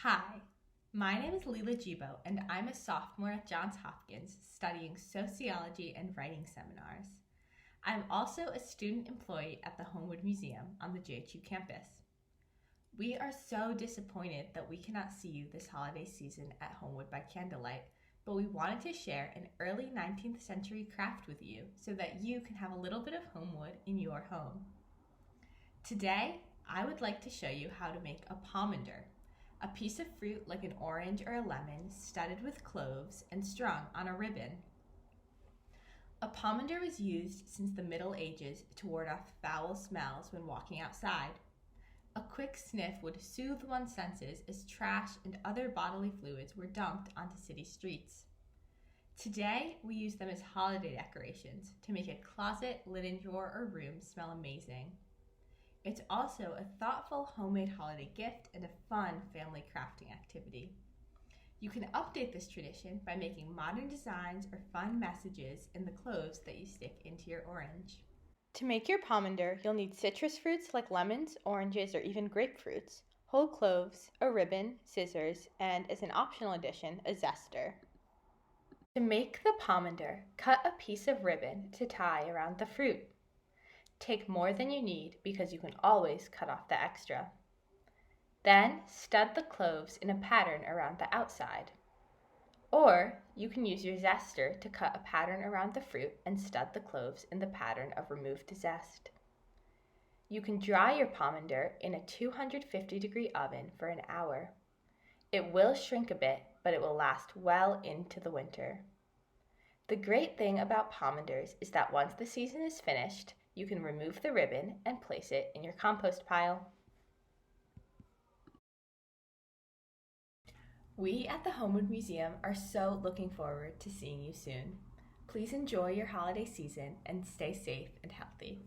Hi, my name is Leela Gebo, and I'm a sophomore at Johns Hopkins studying sociology and writing seminars. I'm also a student employee at the Homewood Museum on the JHU campus. We are so disappointed that we cannot see you this holiday season at Homewood by candlelight, but we wanted to share an early 19th century craft with you so that you can have a little bit of Homewood in your home. Today, I would like to show you how to make a pomander, a piece of fruit like an orange or a lemon studded with cloves and strung on a ribbon. A pomander was used since the Middle Ages to ward off foul smells when walking outside. A quick sniff would soothe one's senses as trash and other bodily fluids were dumped onto city streets. Today, we use them as holiday decorations to make a closet, linen drawer, or room smell amazing. It's also a thoughtful homemade holiday gift and a fun family crafting activity. You can update this tradition by making modern designs or fun messages in the cloves that you stick into your orange. To make your pomander, you'll need citrus fruits like lemons, oranges, or even grapefruits, whole cloves, a ribbon, scissors, and as an optional addition, a zester. To make the pomander, cut a piece of ribbon to tie around the fruit. Take more than you need because you can always cut off the extra. Then stud the cloves in a pattern around the outside. Or you can use your zester to cut a pattern around the fruit and stud the cloves in the pattern of removed zest. You can dry your pomander in a 250-degree oven for an hour. It will shrink a bit, but it will last well into the winter. The great thing about pomanders is that once the season is finished, you can remove the ribbon and place it in your compost pile. We at the Homewood Museum are so looking forward to seeing you soon. Please enjoy your holiday season and stay safe and healthy.